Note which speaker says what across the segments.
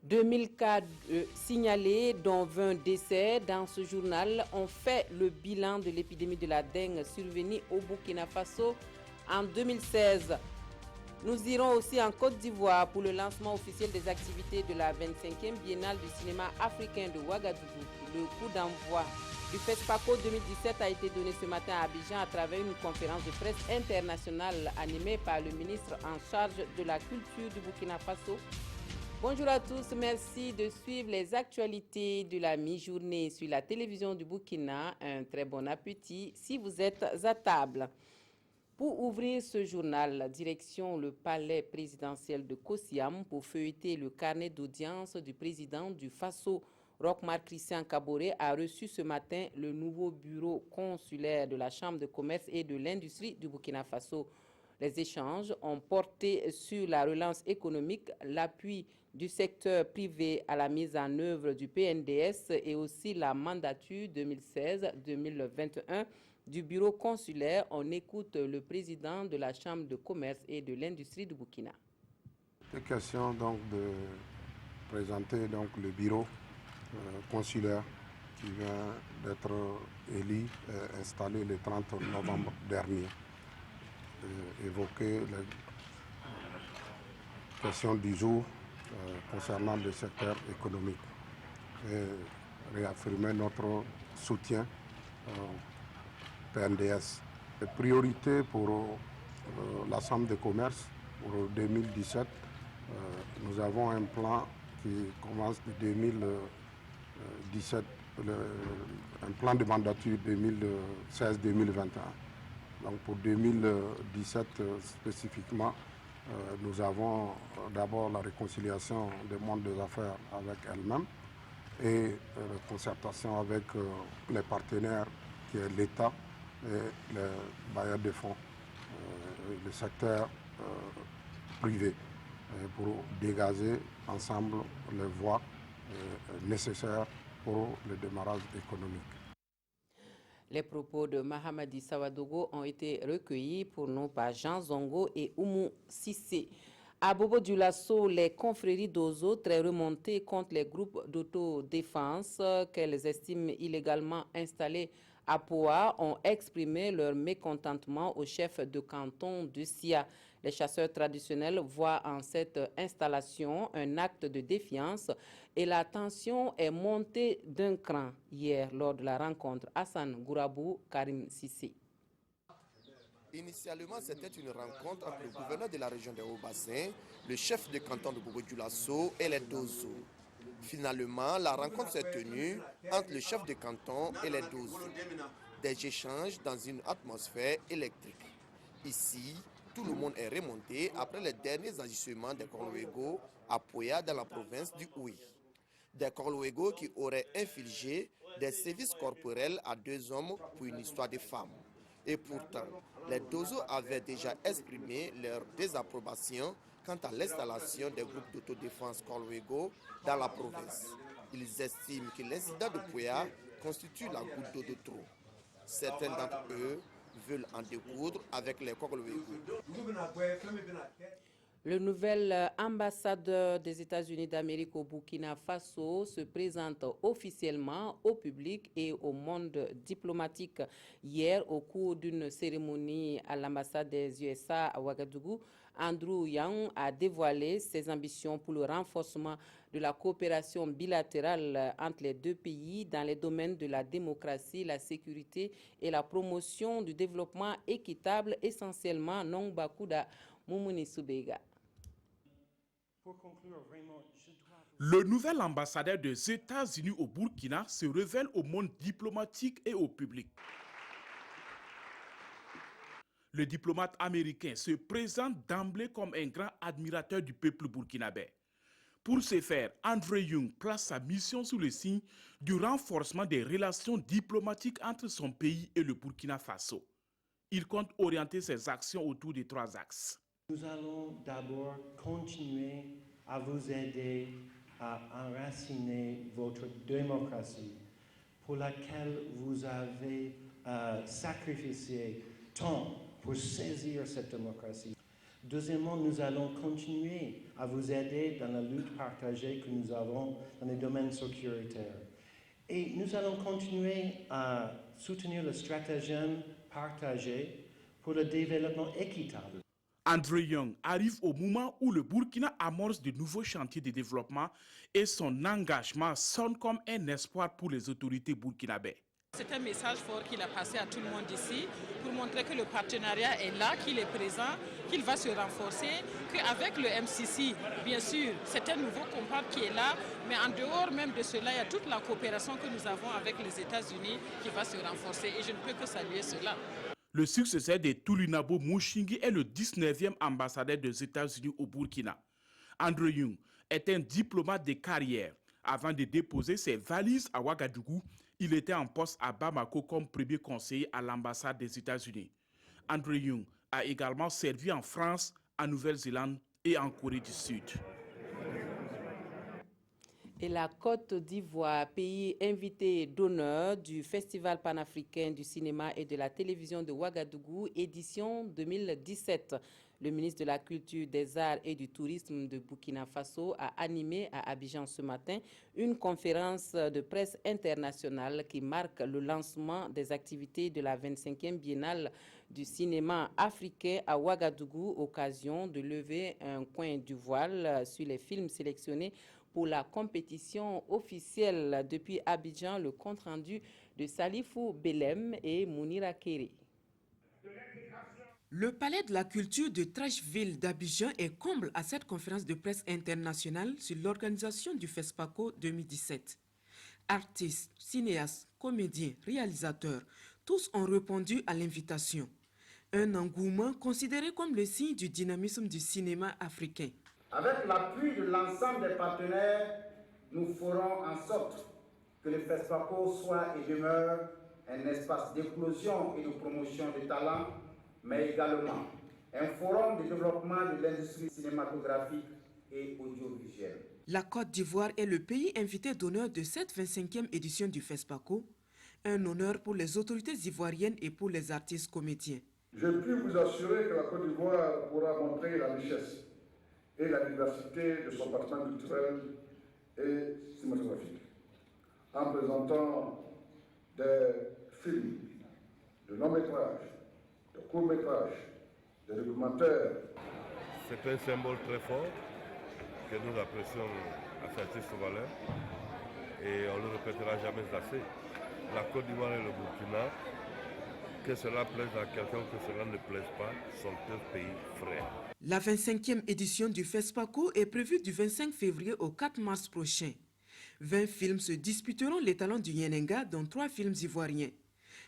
Speaker 1: 2000 cas signalés, dont 20 décès. Dans ce journal, on fait le bilan de l'épidémie de la dengue survenue au Burkina Faso en 2016. Nous irons aussi en Côte d'Ivoire pour le lancement officiel des activités de la 25e Biennale du cinéma africain de Ouagadougou. Le coup d'envoi du FESPACO 2017 a été donné ce matin à Abidjan à travers une conférence de presse internationale animée par le ministre en charge de la culture du Burkina Faso. Bonjour à tous, merci de suivre les actualités de la mi-journée sur la télévision du Burkina. Un très bon appétit si vous êtes à table. Pour ouvrir ce journal, direction le palais présidentiel de Kosiam pour feuilleter le carnet d'audience du président du Faso. Roch-Marc Christian Kaboré a reçu ce matin le nouveau bureau consulaire de la Chambre de commerce et de l'industrie du Burkina Faso. Les échanges ont porté sur la relance économique, l'appui du secteur privé à la mise en œuvre du PNDS et aussi la mandature 2016-2021 du bureau consulaire. On écoute le président de la Chambre de commerce et de l'industrie du Burkina.
Speaker 2: Il est question donc de présenter donc le bureau consulaire qui vient d'être élu et installé le 30 novembre dernier. Évoquer les questions du jour concernant le secteur économique et réaffirmer notre soutien au PNDS. Les priorités pour la Chambre de commerce pour 2017, nous avons un plan qui commence de 2017, un plan de mandature 2016-2021. Donc pour 2017 spécifiquement, nous avons d'abord la réconciliation des mondes des affaires avec elle-même et la concertation avec les partenaires qui est l'État et les bailleurs de fonds, le secteur privé, pour dégager ensemble les voies nécessaires pour le démarrage économique.
Speaker 1: Les propos de Mahamadi Sawadogo ont été recueillis pour nous par Jean Zongo et Oumou Sissé. À Bobo Dioulasso, les confréries d'Ozo, très remontées contre les groupes d'autodéfense qu'elles estiment illégalement installés à Poa, ont exprimé leur mécontentement au chef de canton de Sia. Les chasseurs traditionnels voient en cette installation un acte de défiance et la tension est montée d'un cran hier lors de la rencontre Hassan Gourabou Karim Sissi.
Speaker 3: Initialement, c'était une rencontre entre le gouverneur de la région des Hauts-Bassins, le chef de canton de Bobo Dioulasso et les Dozo. Finalement, la rencontre s'est tenue entre le chef de canton et les Dozo. Des échanges dans une atmosphère électrique. Ici, tout le monde est remonté après les derniers agissements des Korloégo à Poya dans la province du Ouï. Des Korloégo qui auraient infligé des sévices corporels à 2 hommes pour une histoire de femmes. Et pourtant, les Dozo avaient déjà exprimé leur désapprobation quant à l'installation des groupes d'autodéfense Korloégo dans la province. Ils estiment que l'incident de Poya constitue la goutte d'eau de trop. Certains d'entre eux veulent en découdre avec les Korloégo.
Speaker 1: Le nouvel ambassadeur des États-Unis d'Amérique au Burkina Faso se présente officiellement au public et au monde diplomatique. Hier, au cours d'une cérémonie à l'ambassade des USA à Ouagadougou, Andrew Yang a dévoilé ses ambitions pour le renforcement de la coopération bilatérale entre les deux pays dans les domaines de la démocratie, la sécurité et la promotion du développement équitable, essentiellement Nongbakuda Moumouni Soubega.
Speaker 4: Le nouvel ambassadeur des États-Unis au Burkina se révèle au monde diplomatique et au public. Le diplomate américain se présente d'emblée comme un grand admirateur du peuple burkinabé. Pour ce faire, Andrew Young place sa mission sous le signe du renforcement des relations diplomatiques entre son pays et le Burkina Faso. Il compte orienter ses actions autour de 3 axes.
Speaker 5: Nous allons d'abord continuer à vous aider à enraciner votre démocratie pour laquelle vous avez sacrifié tant pour saisir cette démocratie. Deuxièmement, nous allons continuer à vous aider dans la lutte partagée que nous avons dans les domaines sécuritaires. Et nous allons continuer à soutenir le stratagème partagé pour le développement équitable.
Speaker 4: André Young arrive au moment où le Burkina amorce de nouveaux chantiers de développement et son engagement sonne comme un espoir pour les autorités burkinabées.
Speaker 6: C'est un message fort qu'il a passé à tout le monde ici pour montrer que le partenariat est là, qu'il est présent, qu'il va se renforcer, qu'avec le MCC, bien sûr, c'est un nouveau comparse qui est là, mais en dehors même de cela, il y a toute la coopération que nous avons avec les États-Unis qui va se renforcer et je ne peux que saluer cela.
Speaker 4: Le successeur de Toulinabo Mouchingi est le 19e ambassadeur des États-Unis au Burkina. André Young est un diplomate de carrière. Avant de déposer ses valises à Ouagadougou, il était en poste à Bamako comme premier conseiller à l'ambassade des États-Unis. André Young a également servi en France, en Nouvelle-Zélande et en Corée du Sud.
Speaker 1: Et la Côte d'Ivoire, pays invité d'honneur du Festival panafricain du cinéma et de la télévision de Ouagadougou, édition 2017. Le ministre de la Culture, des Arts et du Tourisme de Burkina Faso a animé à Abidjan ce matin une conférence de presse internationale qui marque le lancement des activités de la 25e biennale du cinéma africain à Ouagadougou, occasion de lever un coin du voile sur les films sélectionnés pour la compétition officielle. Depuis Abidjan, le compte-rendu de Salifou Belem et Mounira Kéré.
Speaker 7: Le Palais de la Culture de Trècheville d'Abidjan est comble à cette conférence de presse internationale sur l'organisation du FESPACO 2017. Artistes, cinéastes, comédiens, réalisateurs, tous ont répondu à l'invitation. Un engouement considéré comme le signe du dynamisme du cinéma africain.
Speaker 8: Avec l'appui de l'ensemble des partenaires, nous ferons en sorte que le FESPACO soit et demeure un espace d'éclosion et de promotion des talents, mais également un forum de développement de l'industrie cinématographique et audiovisuelle.
Speaker 7: La Côte d'Ivoire est le pays invité d'honneur de cette 25e édition du FESPACO, un honneur pour les autorités ivoiriennes et pour les artistes comédiens.
Speaker 9: Je puis vous assurer que la Côte d'Ivoire pourra montrer la richesse et la diversité de son patrimoine culturel et cinématographique, en présentant des films, de longs-métrages, de courts-métrages, de documentaires.
Speaker 10: C'est un symbole très fort que nous apprécions à sa juste valeur et on ne le répétera jamais assez. La Côte d'Ivoire et le Burkina, que cela plaise à quelqu'un ou que cela ne plaise pas, sont deux pays frères.
Speaker 7: La 25e édition du FESPACO est prévue du 25 février au 4 mars prochain. 20 films se disputeront les talents du Yenenga, dont 3 films ivoiriens.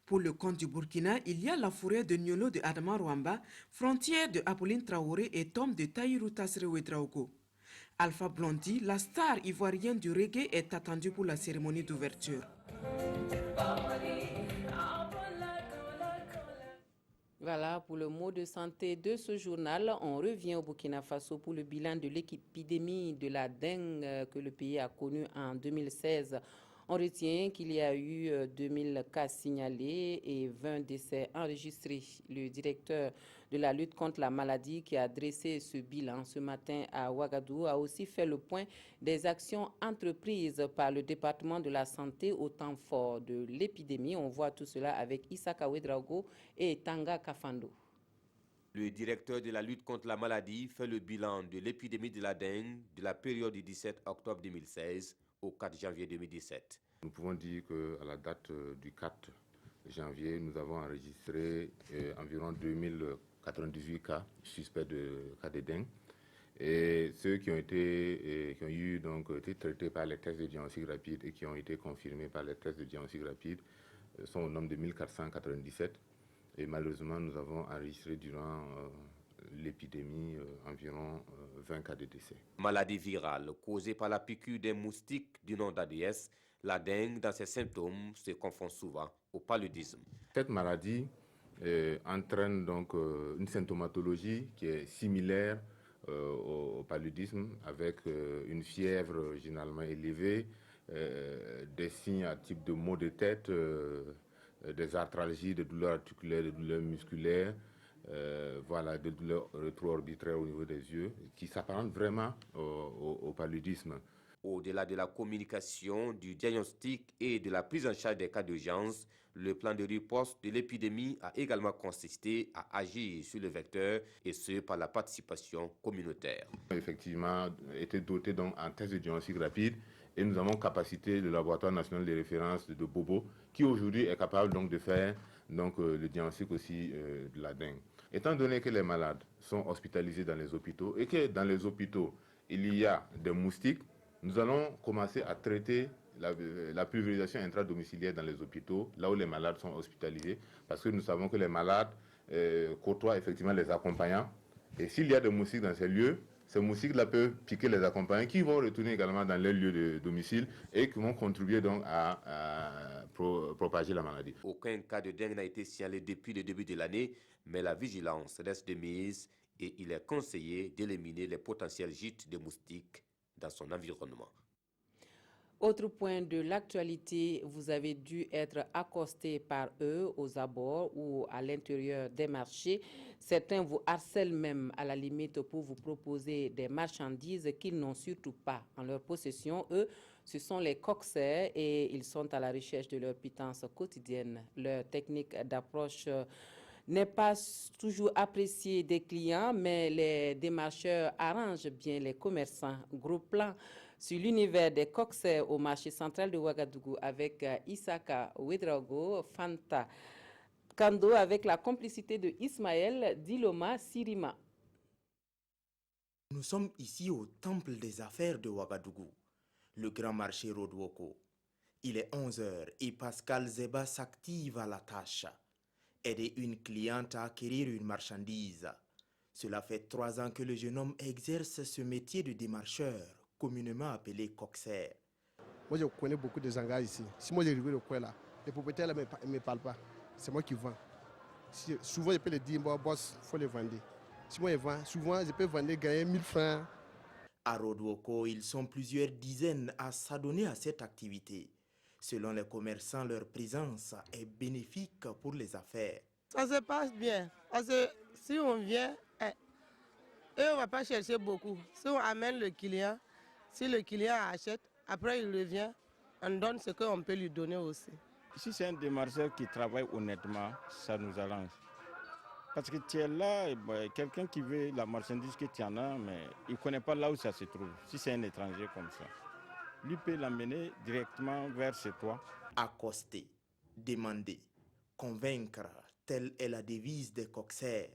Speaker 7: Pour le compte du Burkina, il y a La forêt de Niolo de Adama Rwamba, Frontière de Apolline Traoré et Tom de Tahirou Tassere Ouedraogo. Alpha Blondy, la star ivoirienne du reggae, est attendue pour la cérémonie d'ouverture.
Speaker 1: Voilà pour le mot de santé de ce journal. On revient au Burkina Faso pour le bilan de l'épidémie de la dengue que le pays a connue en 2016. On retient qu'il y a eu 2000 cas signalés et 20 décès enregistrés. Le directeur de la lutte contre la maladie qui a dressé ce bilan ce matin à Ouagadougou a aussi fait le point des actions entreprises par le département de la santé au temps fort de l'épidémie. On voit tout cela avec Issaka Ouedraogo et Tanga Kafando.
Speaker 11: Le directeur de la lutte contre la maladie fait le bilan de l'épidémie de la dengue de la période du 17 octobre 2016 au 4 janvier 2017.
Speaker 12: Nous pouvons dire qu'à la date du 4 janvier, nous avons enregistré environ 2098 cas suspects de cas de dengue. Et ceux qui ont été traités par les tests de diagnostic rapide et qui ont été confirmés par les tests de diagnostic rapide sont au nombre de 1497. Et malheureusement, nous avons enregistré durant l'épidémie environ 20 cas de décès.
Speaker 11: Maladie virale causée par la piqûre des moustiques du nom d'Aedes, la dengue dans ses symptômes se confond souvent au paludisme.
Speaker 12: Cette maladie entraîne donc une symptomatologie qui est similaire au paludisme avec une fièvre généralement élevée, des signes à type de maux de tête, des arthralgies, des douleurs articulaires, des douleurs musculaires, voilà, de douleurs rétro-arbitraires au niveau des yeux, qui s'apparentent vraiment au paludisme.
Speaker 11: Au-delà de la communication, du diagnostic et de la prise en charge des cas d'urgence, le plan de riposte de l'épidémie a également consisté à agir sur le vecteur, et ce par la participation communautaire.
Speaker 12: Effectivement, été doté donc en test de diagnostic rapide, et nous avons capacité le laboratoire national de référence de Bobo, qui aujourd'hui est capable donc de faire donc, le diagnostic aussi de la dengue. Étant donné que les malades sont hospitalisés dans les hôpitaux et que dans les hôpitaux il y a des moustiques, nous allons commencer à traiter la pulvérisation intradomiciliaire dans les hôpitaux, là où les malades sont hospitalisés, parce que nous savons que les malades côtoient effectivement les accompagnants. Et s'il y a des moustiques dans ces lieux, ces moustiques-là peuvent piquer les accompagnants qui vont retourner également dans leur lieu de domicile et qui vont contribuer donc à propager la maladie.
Speaker 11: Aucun cas de dengue n'a été signalé depuis le début de l'année, mais la vigilance reste de mise et il est conseillé d'éliminer les potentiels gîtes de moustiques dans son environnement.
Speaker 1: Autre point de l'actualité, vous avez dû être accosté par eux aux abords ou à l'intérieur des marchés. Certains vous harcèlent même à la limite pour vous proposer des marchandises qu'ils n'ont surtout pas en leur possession. Eux, ce sont les coxers et ils sont à la recherche de leur pitance quotidienne. Leur technique d'approche n'est pas toujours appréciée des clients, mais les démarcheurs arrangent bien les commerçants. Gros plan sur l'univers des coxers au marché central de Ouagadougou avec Isaka Ouedraogo, Fanta Kando avec la complicité de Ismaël Diloma Sirima.
Speaker 13: Nous sommes ici au temple des affaires de Ouagadougou, le grand marché Rodwoko. Il est 11h et Pascal Zeba s'active à la tâche. Aider une cliente à acquérir une marchandise. Cela fait 3 ans que le jeune homme exerce ce métier de démarcheur, communément appelé coxer.
Speaker 14: Moi, je connais beaucoup de Zangas ici. Si moi, j'arrive au coin là, les propriétaires ne me parlent pas. C'est moi qui vends. Souvent, je peux les dire, bon, boss, il faut les vendre. Si moi, je vends, souvent, je peux vendre, gagner 1000 francs.
Speaker 13: À Rodwoko, ils sont plusieurs dizaines à s'adonner à cette activité. Selon les commerçants, leur présence est bénéfique pour les affaires.
Speaker 15: Ça se passe bien. Parce que si on vient, on ne va pas chercher beaucoup. Si on amène le client, si le client achète, après il revient, on donne ce qu'on peut lui donner aussi.
Speaker 16: Si c'est un démarcheur qui travaille honnêtement, ça nous arrange. Parce que tu es là, quelqu'un qui veut la marchandise que tu en as, mais il ne connaît pas là où ça se trouve. Si c'est un étranger comme ça, lui peut l'amener directement vers chez toi.
Speaker 13: Accoster, demander, convaincre, telle est la devise des coxers.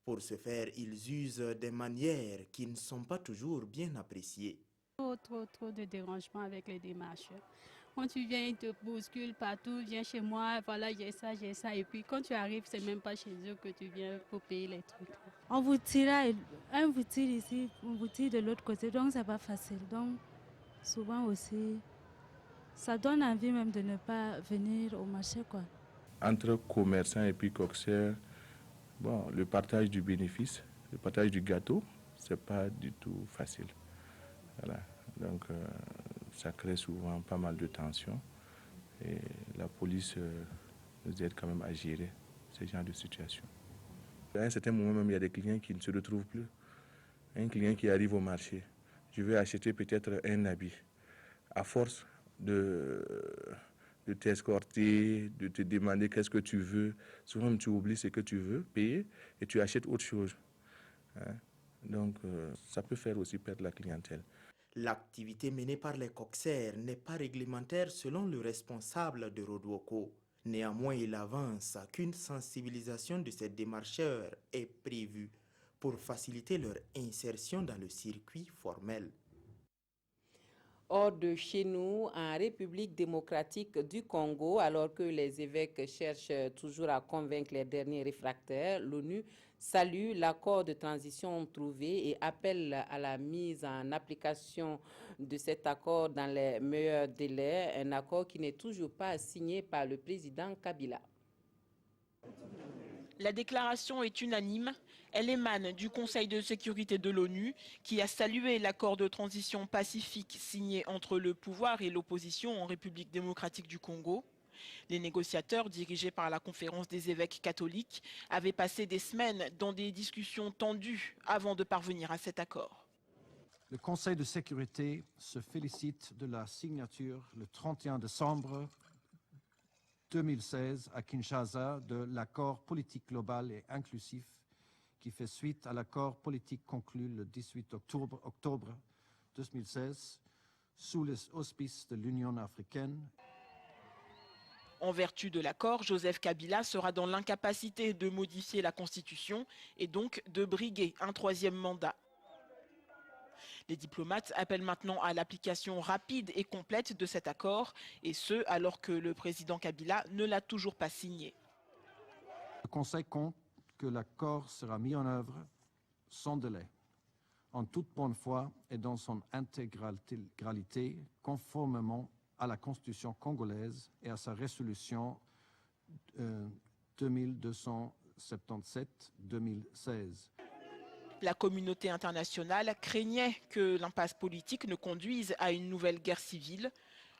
Speaker 13: Pour ce faire, ils usent des manières qui ne sont pas toujours bien appréciées.
Speaker 17: Trop de dérangements avec les démarcheurs. Quand tu viens, ils te bousculent partout, viens chez moi, voilà, j'ai ça. Et puis quand tu arrives, c'est même pas chez eux que tu viens pour payer les trucs.
Speaker 18: On vous tire, on vous tire ici, on vous tire de l'autre côté, donc c'est pas facile. Donc souvent aussi, ça donne envie même de ne pas venir au marché, quoi.
Speaker 19: Entre commerçants et puis coxers, bon, le partage du bénéfice, le partage du gâteau, c'est pas du tout facile. Voilà. Donc ça crée souvent pas mal de tensions et la police nous aide quand même à gérer ce genre de situation. À un certain moment même, il y a des clients qui ne se retrouvent plus. Un client qui arrive au marché, je vais acheter peut-être un habit. À force de t'escorter, de te demander qu'est-ce que tu veux, souvent tu oublies ce que tu veux payer et tu achètes autre chose. Hein? Donc ça peut faire aussi perdre la clientèle.
Speaker 13: L'activité menée par les coxers n'est pas réglementaire selon le responsable de Rodwoko. Néanmoins, il avance qu'une sensibilisation de ces démarcheurs est prévue pour faciliter leur insertion dans le circuit formel.
Speaker 1: Hors de chez nous, en République démocratique du Congo, alors que les évêques cherchent toujours à convaincre les derniers réfractaires, l'ONU salue l'accord de transition trouvé et appelle à la mise en application de cet accord dans les meilleurs délais, un accord qui n'est toujours pas signé par le président Kabila.
Speaker 20: La déclaration est unanime. Elle émane du Conseil de sécurité de l'ONU qui a salué l'accord de transition pacifique signé entre le pouvoir et l'opposition en République démocratique du Congo. Les négociateurs, dirigés par la Conférence des évêques catholiques, avaient passé des semaines dans des discussions tendues avant de parvenir à cet accord.
Speaker 21: Le Conseil de sécurité se félicite de la signature le 31 décembre 2016 à Kinshasa de l'accord politique global et inclusif qui fait suite à l'accord politique conclu le 18 octobre 2016 sous les auspices de l'Union africaine.
Speaker 20: En vertu de l'accord, Joseph Kabila sera dans l'incapacité de modifier la Constitution et donc de briguer un troisième mandat. Les diplomates appellent maintenant à l'application rapide et complète de cet accord, et ce, alors que le président Kabila ne l'a toujours pas signé.
Speaker 21: Le Conseil compte que l'accord sera mis en œuvre sans délai, en toute bonne foi et dans son intégralité, conformément à la Constitution congolaise et à sa résolution 2277-2016.
Speaker 20: La communauté internationale craignait que l'impasse politique ne conduise à une nouvelle guerre civile.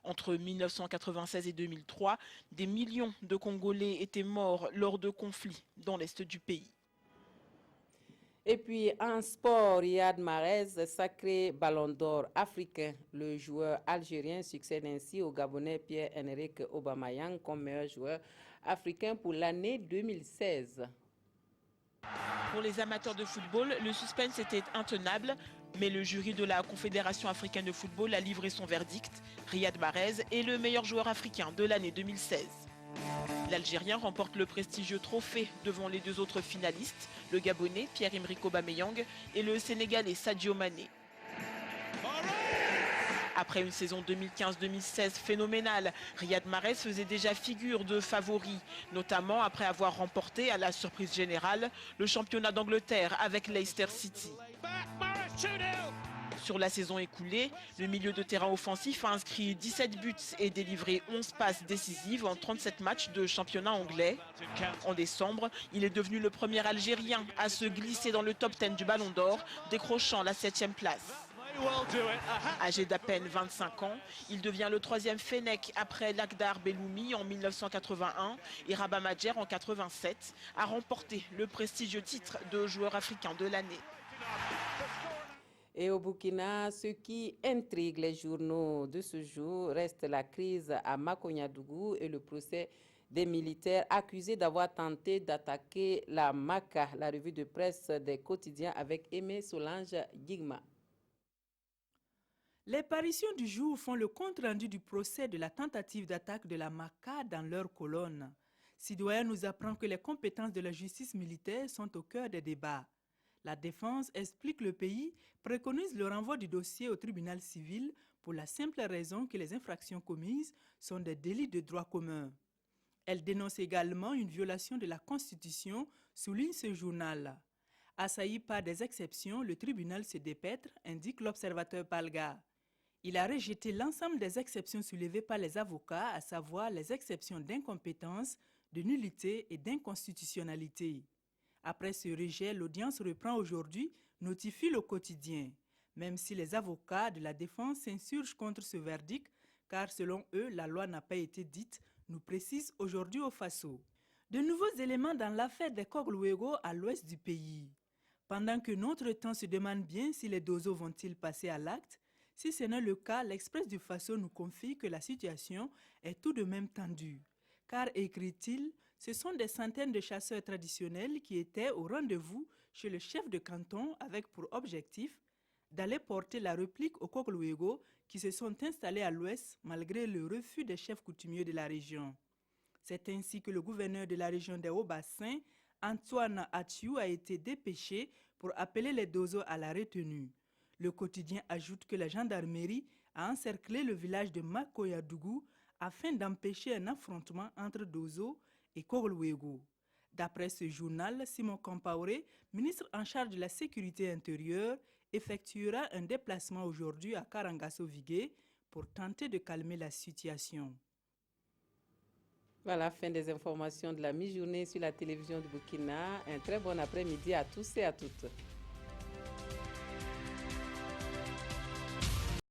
Speaker 20: Entre 1996 et 2003, des millions de Congolais étaient morts lors de conflits dans l'est du pays.
Speaker 1: Et puis en sport, Riyad Mahrez, sacré ballon d'or africain. Le joueur algérien succède ainsi au Gabonais Pierre-Emerick Aubameyang comme meilleur joueur africain pour l'année 2016.
Speaker 20: Pour les amateurs de football, le suspense était intenable, mais le jury de la Confédération africaine de football a livré son verdict. Riyad Mahrez est le meilleur joueur africain de l'année 2016. L'Algérien remporte le prestigieux trophée devant les deux autres finalistes, le Gabonais Pierre-Emerick Aubameyang et le Sénégalais Sadio Mané. Après une saison 2015-2016 phénoménale, Riyad Mahrez faisait déjà figure de favori, notamment après avoir remporté à la surprise générale le championnat d'Angleterre avec Leicester City. Sur la saison écoulée, le milieu de terrain offensif a inscrit 17 buts et délivré 11 passes décisives en 37 matchs de championnat anglais. En décembre, il est devenu le premier Algérien à se glisser dans le top 10 du Ballon d'Or, décrochant la 7e place. Âgé d'à peine 25 ans, il devient le troisième Fennec après Lakhdar Belloumi en 1981 et Rabat Madjer en 1987, a remporté le prestigieux titre de joueur africain de l'année.
Speaker 1: Et au Burkina, ce qui intrigue les journaux de ce jour reste la crise à Makoyadougou et le procès des militaires accusés d'avoir tenté d'attaquer la MACA, la revue de presse des quotidiens, avec Aimé Solange Guigma.
Speaker 22: Les parutions du jour font le compte-rendu du procès de la tentative d'attaque de la MACA dans leur colonne. Sidoyen nous apprend que les compétences de la justice militaire sont au cœur des débats. La défense explique que le pays préconise le renvoi du dossier au tribunal civil pour la simple raison que les infractions commises sont des délits de droit commun. Elle dénonce également une violation de la Constitution, souligne ce journal. Assailli par des exceptions, le tribunal se dépêtre, indique l'observateur Palga. Il a rejeté l'ensemble des exceptions soulevées par les avocats, à savoir les exceptions d'incompétence, de nullité et d'inconstitutionnalité. Après ce rejet, l'audience reprend aujourd'hui, notifie le quotidien. Même si les avocats de la défense s'insurgent contre ce verdict, car selon eux, la loi n'a pas été dite, nous précise aujourd'hui au Faso. De nouveaux éléments dans l'affaire des Kogluego à l'ouest du pays. Pendant que notre temps se demande bien si les dozos vont-ils passer à l'acte, si ce n'est le cas, l'Express du Faso nous confie que la situation est tout de même tendue. Car, écrit-il, ce sont des centaines de chasseurs traditionnels qui étaient au rendez-vous chez le chef de canton avec pour objectif d'aller porter la réplique aux Kogluego qui se sont installés à l'ouest malgré le refus des chefs coutumiers de la région. C'est ainsi que le gouverneur de la région des Hauts-Bassins, Antoine Athiou, a été dépêché pour appeler les dozos à la retenue. Le quotidien ajoute que la gendarmerie a encerclé le village de Makoyadougou afin d'empêcher un affrontement entre Dozo et Kogluego. D'après ce journal, Simon Compaoré, ministre en charge de la sécurité intérieure, effectuera un déplacement aujourd'hui à Karangasso-Vigué pour tenter de calmer la situation.
Speaker 1: Voilà, fin des informations de la mi-journée sur la télévision du Burkina. Un très bon après-midi à tous et à toutes.